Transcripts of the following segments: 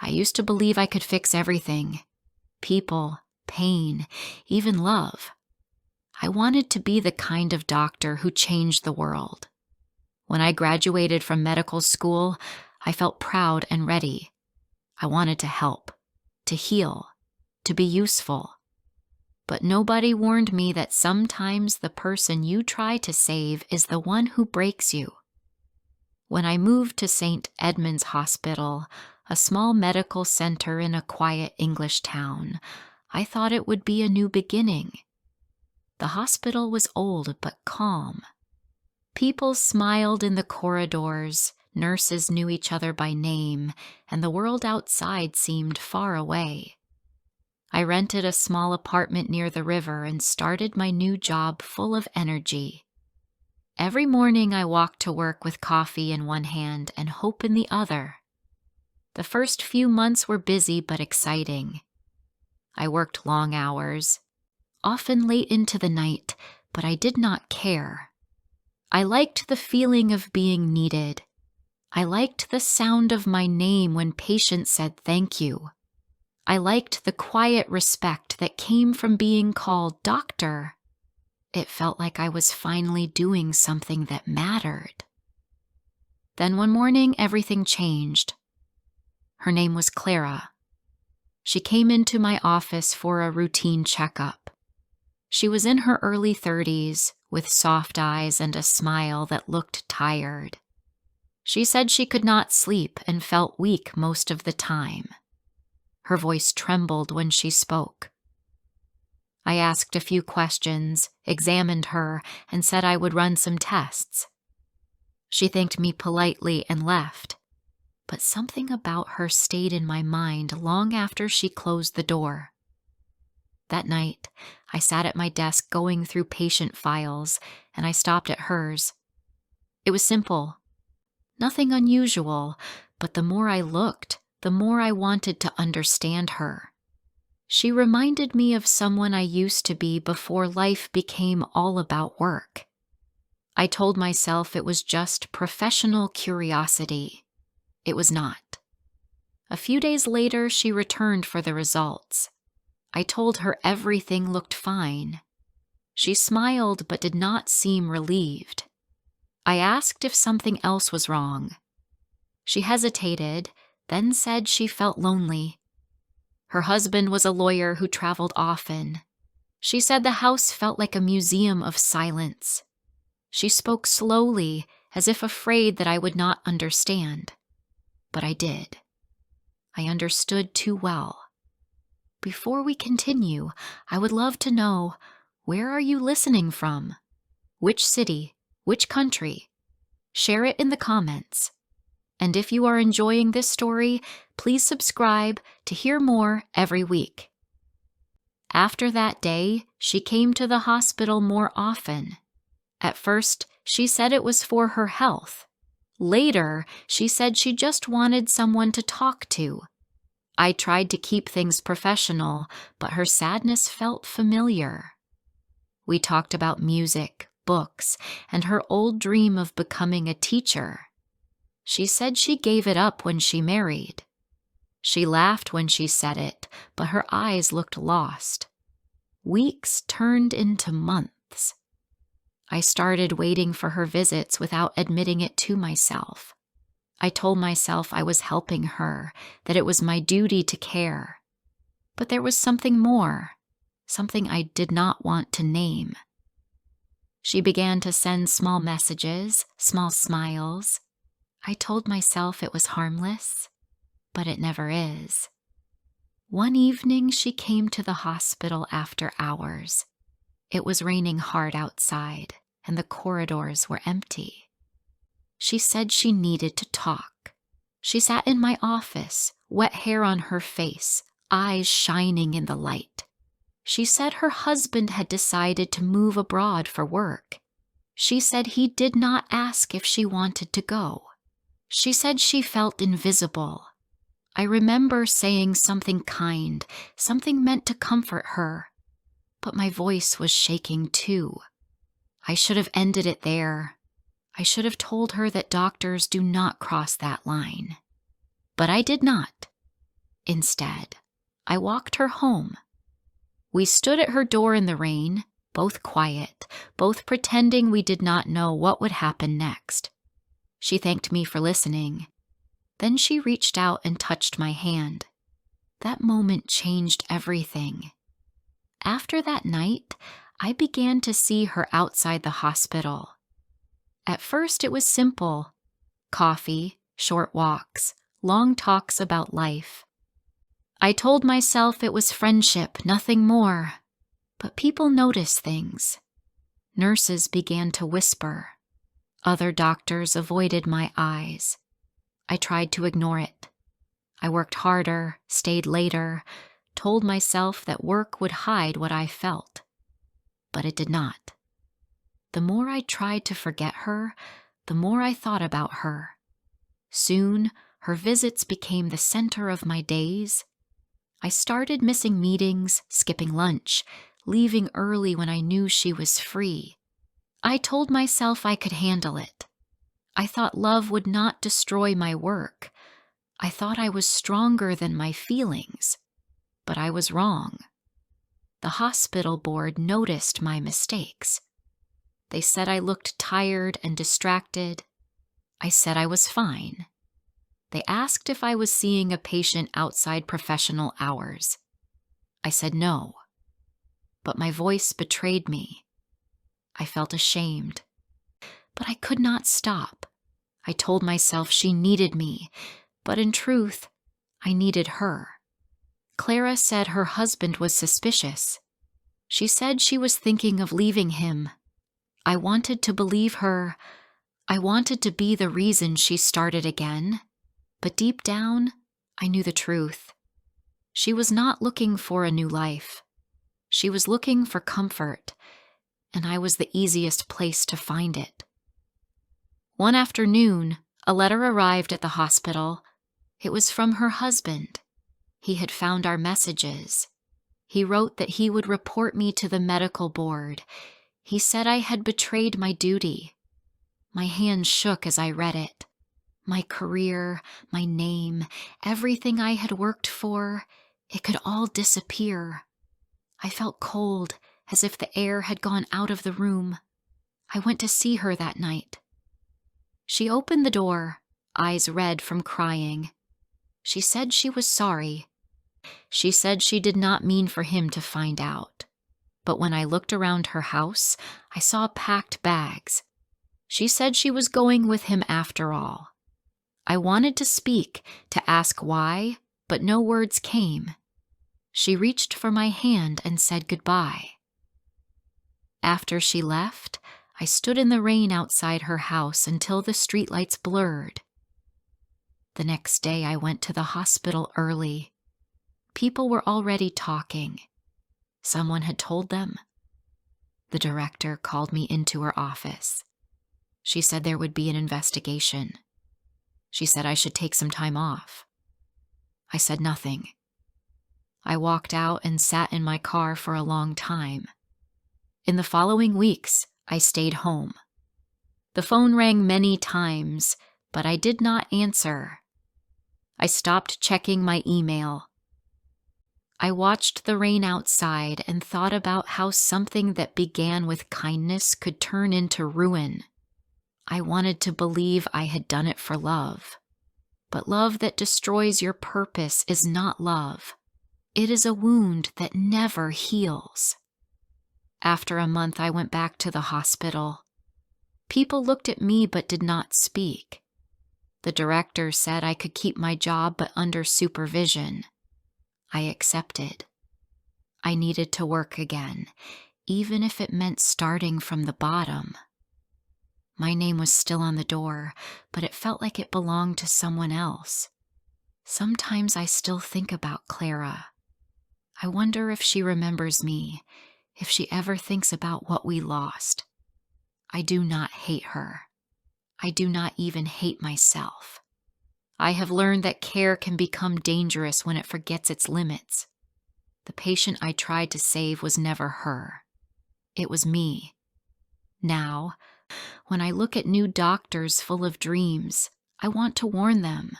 I used to believe I could fix everything. People, pain, even love. I wanted to be the kind of doctor who changed the world. When I graduated from medical school, I felt proud and ready. I wanted to help, to heal, to be useful. But nobody warned me that sometimes the person you try to save is the one who breaks you. When I moved to St. Edmund's Hospital, a small medical center in a quiet English town, I thought it would be a new beginning. The hospital was old but calm. People smiled in the corridors, nurses knew each other by name, and the world outside seemed far away. I rented a small apartment near the river and started my new job full of energy. Every morning I walked to work with coffee in one hand and hope in the other. The first few months were busy but exciting. I worked long hours, often late into the night, but I did not care. I liked the feeling of being needed. I liked the sound of my name when patients said thank you. I liked the quiet respect that came from being called doctor. It felt like I was finally doing something that mattered. Then one morning, everything changed. Her name was Clara. She came into my office for a routine checkup. She was in her early 30s, with soft eyes and a smile that looked tired. She said she could not sleep and felt weak most of the time. Her voice trembled when she spoke. I asked a few questions, examined her, and said I would run some tests. She thanked me politely and left, but something about her stayed in my mind long after she closed the door. That night, I sat at my desk going through patient files, and I stopped at hers. It was simple, nothing unusual, but the more I looked, the more I wanted to understand her. She reminded me of someone I used to be before life became all about work. I told myself it was just professional curiosity. It was not. A few days later, she returned for the results. I told her everything looked fine. She smiled but did not seem relieved. I asked if something else was wrong. She hesitated, then said she felt lonely. Her husband was a lawyer who traveled often. She said the house felt like a museum of silence. She spoke slowly, as if afraid that I would not understand. But I did. I understood too well. Before we continue, I would love to know, where are you listening from? Which city? Which country? Share it in the comments. And if you are enjoying this story, please subscribe to hear more every week. After that day, she came to the hospital more often. At first, she said it was for her health. Later, she said she just wanted someone to talk to. I tried to keep things professional, but her sadness felt familiar. We talked about music, books, and her old dream of becoming a teacher. She said she gave it up when she married. She laughed when she said it, but her eyes looked lost. Weeks turned into months. I started waiting for her visits without admitting it to myself. I told myself I was helping her, that it was my duty to care. But there was something more, something I did not want to name. She began to send small messages, small smiles. I told myself it was harmless, but it never is. One evening, she came to the hospital after hours. It was raining hard outside, and the corridors were empty. She said she needed to talk. She sat in my office, wet hair on her face, eyes shining in the light. She said her husband had decided to move abroad for work. She said he did not ask if she wanted to go. She said she felt invisible. I remember saying something kind, something meant to comfort her. But my voice was shaking too. I should have ended it there. I should have told her that doctors do not cross that line. But I did not. instead. I walked her home. We stood at her door in the rain, both quiet, both pretending we did not know what would happen next. She thanked me for listening. Then she reached out and touched my hand. That moment changed everything. After that night, I began to see her outside the hospital. At first, it was simple: coffee, short walks, long talks about life. I told myself it was friendship, nothing more. But people notice things. Nurses began to whisper. Other doctors avoided my eyes. I tried to ignore it. I worked harder, stayed later, told myself that work would hide what I felt. But it did not. The more I tried to forget her, the more I thought about her. Soon, her visits became the center of my days. I started missing meetings, skipping lunch, leaving early when I knew she was free. I told myself I could handle it. I thought love would not destroy my work. I thought I was stronger than my feelings. But I was wrong. The hospital board noticed my mistakes. They said I looked tired and distracted. I said I was fine. They asked if I was seeing a patient outside professional hours. I said no. But my voice betrayed me. I felt ashamed. But I could not stop. I told myself she needed me, but in truth, I needed her. Clara said her husband was suspicious. She said she was thinking of leaving him. I wanted to believe her. I wanted to be the reason she started again. But deep down, I knew the truth. She was not looking for a new life. She was looking for comfort, and I was the easiest place to find it. One afternoon, a letter arrived at the hospital. It was from her husband. He had found our messages. He wrote that he would report me to the medical board. He said I had betrayed my duty. My hands shook as I read it. My career, my name, everything I had worked for, it could all disappear. I felt cold, as if the air had gone out of the room. I went to see her that night. She opened the door, eyes red from crying. She said she was sorry. She said she did not mean for him to find out. But when I looked around her house, I saw packed bags. She said she was going with him after all. I wanted to speak, to ask why, but no words came. She reached for my hand and said goodbye. After she left, I stood in the rain outside her house until the streetlights blurred. The next day I went to the hospital early. People were already talking. Someone had told them. The director called me into her office. She said there would be an investigation. She said I should take some time off. I said nothing. I walked out and sat in my car for a long time. In the following weeks, I stayed home. The phone rang many times, but I did not answer. I stopped checking my email. I watched the rain outside and thought about how something that began with kindness could turn into ruin. I wanted to believe I had done it for love. But love that destroys your purpose is not love. It is a wound that never heals. After a month, I went back to the hospital. People looked at me but did not speak. The director said I could keep my job but under supervision. I accepted. I needed to work again, even if it meant starting from the bottom. My name was still on the door, but it felt like it belonged to someone else. Sometimes I still think about Clara. I wonder if she remembers me, if she ever thinks about what we lost. I do not hate her. I do not even hate myself. I have learned that care can become dangerous when it forgets its limits. The patient I tried to save was never her. It was me. Now, when I look at new doctors full of dreams, I want to warn them.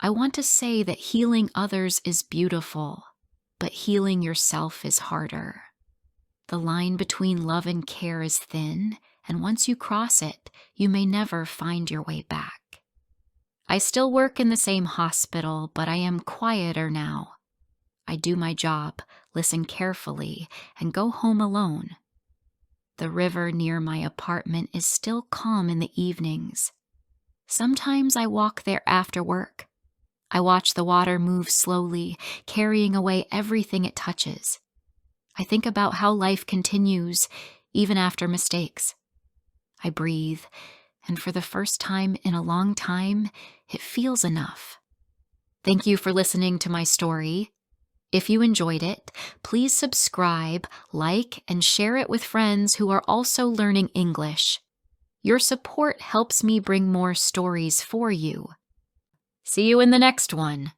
I want to say that healing others is beautiful, but healing yourself is harder. The line between love and care is thin, and once you cross it, you may never find your way back. I still work in the same hospital, but I am quieter now. I do my job, listen carefully, and go home alone. The river near my apartment is still calm in the evenings. Sometimes I walk there after work. I watch the water move slowly, carrying away everything it touches. I think about how life continues, even after mistakes. I breathe, and for the first time in a long time, it feels enough. Thank you for listening to my story. If you enjoyed it, please subscribe, like, and share it with friends who are also learning English. Your support helps me bring more stories for you. See you in the next one.